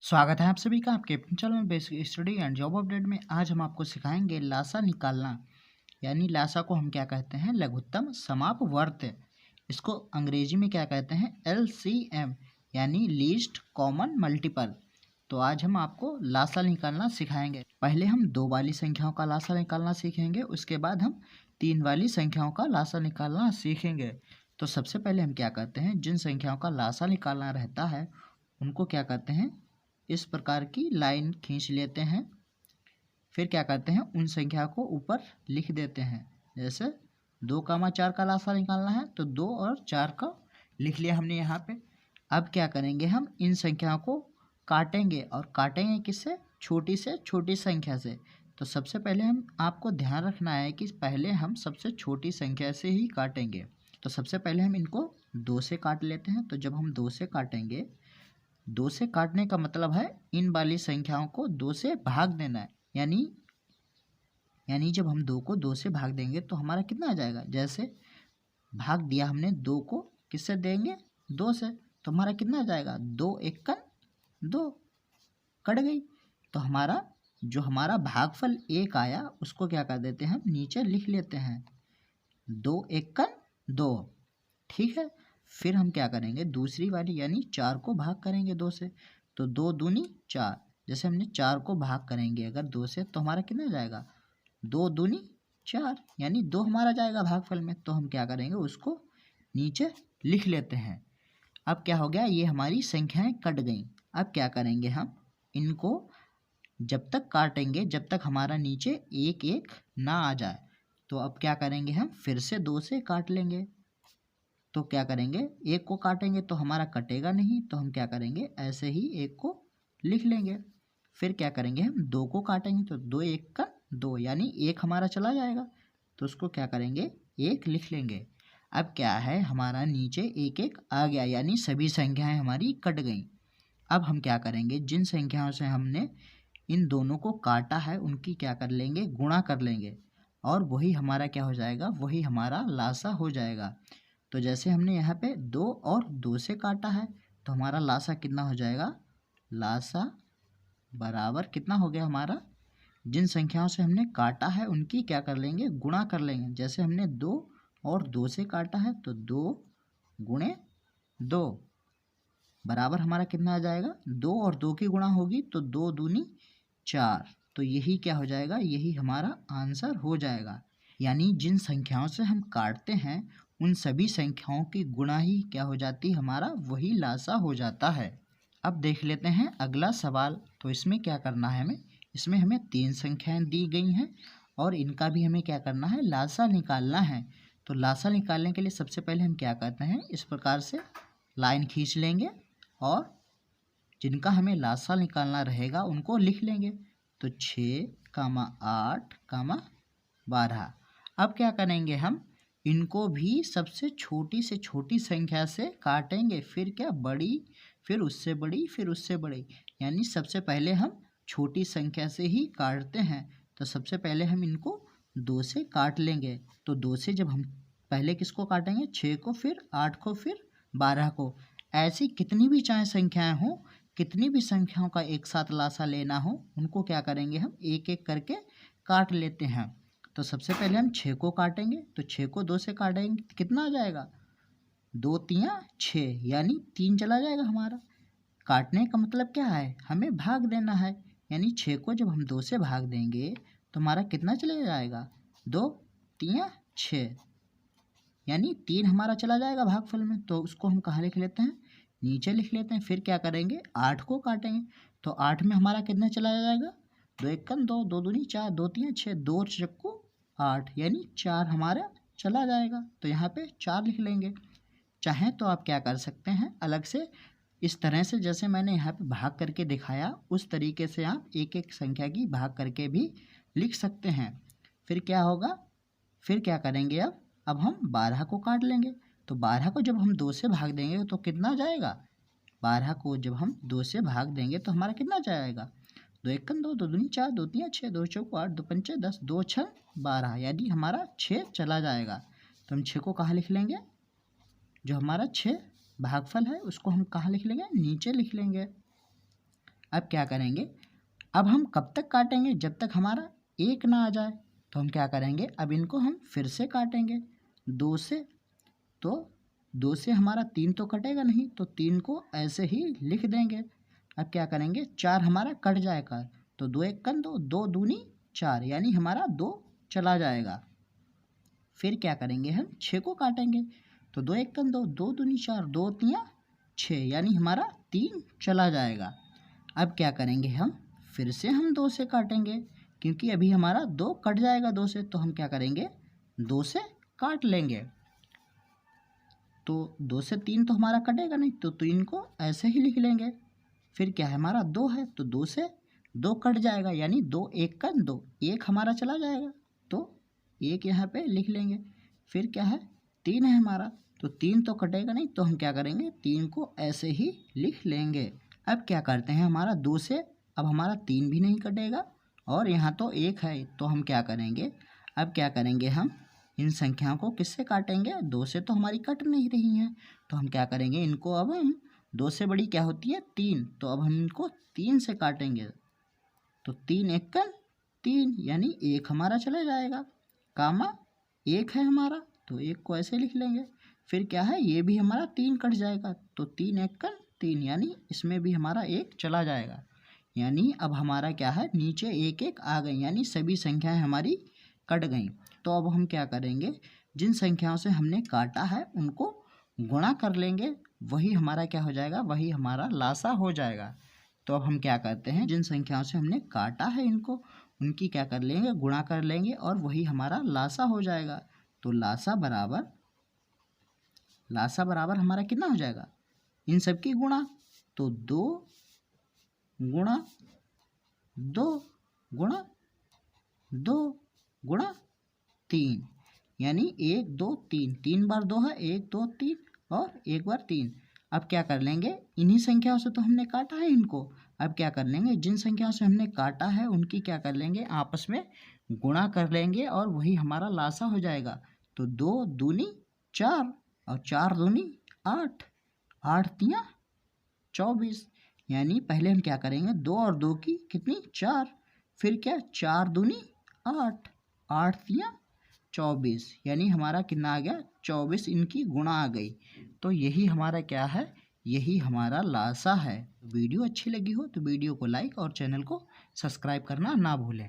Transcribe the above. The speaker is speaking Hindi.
स्वागत है आप सभी का आपके अपने channel basic study and job update में। आज हम आपको सिखाएंगे लासा निकालना। यानी लासा को हम क्या कहते हैं? लघुत्तम समापवर्त। इसको अंग्रेजी में क्या कहते हैं? LCM यानी लीस्ट कॉमन मल्टीपल। तो आज हम आपको लासा निकालना सिखाएंगे। पहले हम 2 वाली संख्याओं का लासा निकालना सीखेंगे, उसके बाद हम 3 वाली संख्याओं का लासा निकालना सीखेंगे। तो सबसे पहले हम क्या करते हैं? जिन संख्याओं का लासा निकालना रहता है उनको क्या कहते हैं? इस प्रकार की लाइन खींच लेते हैं। फिर क्या करते हैं? उन संख्या को ऊपर लिख देते हैं। जैसे 2, 4 का लासा निकालना है तो 2 और 4 का लिख लिया हमने यहाँ पे। अब क्या करेंगे? हम इन संख्याओं को काटेंगे, और काटेंगे किससे? छोटी से छोटी संख्या से। तो सबसे पहले हम आपको ध्यान रखना है कि पहले हम सबसे छोटी संख्या से ही काटेंगे। तो सबसे पहले हम इनको 2 से काट लेते हैं। तो जब हम 2 से काटेंगे, 2 से काटने का मतलब है इन वाली संख्याओं को 2 से भाग देना है। यानी जब हम 2 को 2 से भाग देंगे तो हमारा कितना आ जाएगा? जैसे भाग दिया हमने 2 को, किससे देंगे? 2 से। तो हमारा कितना आ जाएगा? 2 एकन 2, कट गई। तो हमारा भागफल 1 आया, उसको क्या कर देते हैं? हम नीचे लिख लेते हैं, 2 एकन 2। ठीक है। फिर हम क्या करेंगे? दूसरी वाली यानी 4 को भाग करेंगे 2 से। तो 2 दूनी 4। जैसे हमने 4 को भाग करेंगे अगर 2 से तो हमारा कितना जाएगा? 2 दूनी 4, यानी 2 हमारा जाएगा भागफल में। तो हम क्या करेंगे? उसको नीचे लिख लेते हैं। अब क्या हो गया? ये हमारी संख्याएं कट गई। अब क्या करेंगे? हम इनको जब तक काटेंगे जब तक हमारा नीचे 1 1 ना आ जाए। तो अब क्या करेंगे? हम फिर से 2 से काट लेंगे। तो क्या करेंगे? 1 को काटेंगे तो हमारा कटेगा नहीं, तो हम क्या करेंगे? ऐसे ही 1 को लिख लेंगे। फिर क्या करेंगे? हम 2 को काटेंगे तो 2 1 का 2, यानी 1 हमारा चला जाएगा। तो उसको क्या करेंगे? 1 लिख लेंगे। अब क्या है? हमारा नीचे 1 1 आ गया, यानी सभी संख्याएं हमारी कट गई। अब हम क्या करेंगे? जिन संख्याओं से हमने इन दोनों को काटा है उनकी क्या कर लेंगे? गुणा कर लेंगे, और वही हमारा क्या हो जाएगा? वही हमारा लासा हो जाएगा। तो जैसे हमने यहाँ पे 2 और 2 से काटा है तो हमारा लासा कितना हो जाएगा? लासा बराबर कितना हो गया हमारा? जिन संख्याओं से हमने काटा है उनकी क्या कर लेंगे? गुणा कर लेंगे। जैसे हमने 2 और 2 से काटा है तो 2 गुणे 2 बराबर हमारा कितना आ जाएगा? 2 और 2 की गुणा होगी तो 2 दूनी 4। तो यही क्या हो जाएगा? यही हमारा आंसर हो जाएगा। यानी जिन संख्याओं से हम काटते हैं उन सभी संख्याओं की गुणा ही क्या हो जाती है? हमारा वही लासा हो जाता है। अब देख लेते हैं अगला सवाल। तो इसमें क्या करना है हमें? इसमें हमें 3 संख्याएं दी गई हैं और इनका भी हमें क्या करना है? लासा निकालना है। तो लासा निकालने के लिए सबसे पहले हम क्या करते हैं? इस प्रकार से लाइन खींच लेंगे और जिनका हमें लासा निकालना रहेगा उनको लिख लेंगे। तो 6, 8, 12। अब क्या करेंगे? हम इनको भी सबसे छोटी से छोटी संख्या से काटेंगे। फिर क्या? बड़ी, फिर उससे बड़ी, फिर उससे बड़ी। यानी सबसे पहले हम छोटी संख्या से ही काटते हैं। तो सबसे पहले हम इनको 2 से काट लेंगे। तो 2 से जब हम पहले किसको काटेंगे? 6 को, फिर 8 को, फिर 12 को। ऐसी कितनी भी चाहे संख्याएं हों, कितनी भी संख्याओं का एक साथ लासा लेना हो, उनको क्या करेंगे? हम एक एक करके काट लेते हैं। तो सबसे पहले हम 6 को काटेंगे। तो 6 को 2 से काटेंगे तो कितना आ जाएगा? 2 तियाँ 6, यानी 3 चला जाएगा हमारा। काटने का मतलब क्या है? हमें भाग देना है। यानी 6 को जब हम 2 से भाग देंगे तो हमारा कितना चले जाएगा? 2 तियाँ 6, यानी 3 हमारा चला जाएगा भागफल में। तो उसको हम कहाँ लिख लेते हैं? नीचे लिख लेते हैं। फिर क्या करेंगे? 8 को काटेंगे। तो 8 में हमारा कितना चला जाएगा? 2 एकन 2, 2 दूनी 4, 2 तियाँ 6, 2 चक्कू 8, यानी 4 हमारा चला जाएगा। तो यहाँ पे 4 लिख लेंगे। चाहें तो आप क्या कर सकते हैं? अलग से इस तरह से जैसे मैंने यहाँ पे भाग करके दिखाया उस तरीके से आप एक एक संख्या की भाग करके भी लिख सकते हैं। फिर क्या होगा? फिर क्या करेंगे? अब हम 12 को काट लेंगे। तो 12 को जब हम 2 से भाग देंगे तो कितना जाएगा? 12 को जब हम 2 से भाग देंगे तो हमारा कितना जाएगा? 2 एकन 2, 2 दूनी 4, 2 तियाँ 6, 2 चौको 8, 2 पंचे 10, 2 छः 12, यानी हमारा 6 चला जाएगा। तो हम 6 को कहाँ लिख लेंगे? जो हमारा 6 भागफल है उसको हम कहाँ लिख लेंगे? नीचे लिख लेंगे। अब क्या करेंगे, अब हम कब तक काटेंगे, जब तक हमारा 1 ना आ जाए। तो हम क्या करेंगे, अब इनको हम फिर से काटेंगे 2 से। तो 2 से हमारा 3 तो कटेगा नहीं, तो 3 को ऐसे ही लिख देंगे। अब क्या करेंगे, 4 हमारा कट जाएगा, तो 2 एक कन 2, 2 दूनी 4, यानी हमारा 2 चला जाएगा। फिर क्या करेंगे, हम 6 को काटेंगे, तो 2 एक कन 2, 2 दूनी 4, 2 तियाँ 6, यानी हमारा 3 चला जाएगा। अब क्या करेंगे, हम फिर से हम 2 से काटेंगे, क्योंकि अभी हमारा 2 कट जाएगा 2 से, तो हम क्या करेंगे, 2 से काट लेंगे। तो 2 से 3 तो हमारा कटेगा नहीं, तो 3 को ऐसे ही लिख लेंगे। फिर क्या है, हमारा 2 है, तो 2 से 2 कट जाएगा, यानी 2 एक का 2, 1 हमारा चला जाएगा, तो 1 यहाँ पे लिख लेंगे। फिर क्या है, 3 है हमारा, तो 3 तो कटेगा नहीं, तो हम क्या करेंगे, 3 को ऐसे ही लिख लेंगे। अब क्या करते हैं, हमारा 2 से अब हमारा 3 भी नहीं कटेगा, और यहाँ तो 1 है, तो हम क्या करेंगे, अब क्या करेंगे, हम इन संख्याओं को किससे काटेंगे, 2 से तो हमारी कट नहीं रही हैं, तो हम क्या करेंगे, इनको अब हम 2 से बड़ी क्या होती है 3, तो अब हम इनको 3 से काटेंगे। तो 3 एक कन 3, यानी 1 हमारा चला जाएगा, कामा 1 है हमारा, तो 1 को ऐसे लिख लेंगे। फिर क्या है, ये भी हमारा 3 कट जाएगा, तो 3 एक कन 3, यानी इसमें भी हमारा 1 चला जाएगा। यानी अब हमारा क्या है, नीचे 1 1 आ गई, यानी सभी संख्याएं हमारी कट गई। तो अब हम क्या करेंगे, जिन संख्याओं से हमने काटा है उनको गुणा कर लेंगे, वही हमारा क्या हो जाएगा, वही हमारा लासा हो जाएगा। तो अब हम क्या करते हैं, जिन संख्याओं से हमने काटा है इनको, उनकी क्या कर लेंगे, गुणा कर लेंगे, और वही हमारा लासा हो जाएगा। तो लासा बराबर हमारा कितना हो जाएगा, इन सब की गुणा, तो 2 गुणा 2 गुणा 2 गुणा 3, यानी 1 2 3, 3 बार 2 है, 1 2 3 और 1 बार 3। अब क्या कर लेंगे, इन्हीं संख्याओं से तो हमने काटा है इनको, अब क्या कर लेंगे, जिन संख्याओं से हमने काटा है उनकी क्या कर लेंगे, आपस में गुणा कर लेंगे, और वही हमारा लासा हो जाएगा। तो 2 दूनी 4 और 4 दूनी 8, 8 तियाँ 24, यानी पहले हम क्या करेंगे, 2 और 2 की कितनी 4, फिर क्या 4 दूनी 8, 8 तियाँ 24, यानी हमारा कितना आ गया 24, इनकी गुणा आ गई। तो यही हमारा क्या है, यही हमारा लासा है। वीडियो अच्छी लगी हो तो वीडियो को लाइक और चैनल को सब्सक्राइब करना ना भूलें।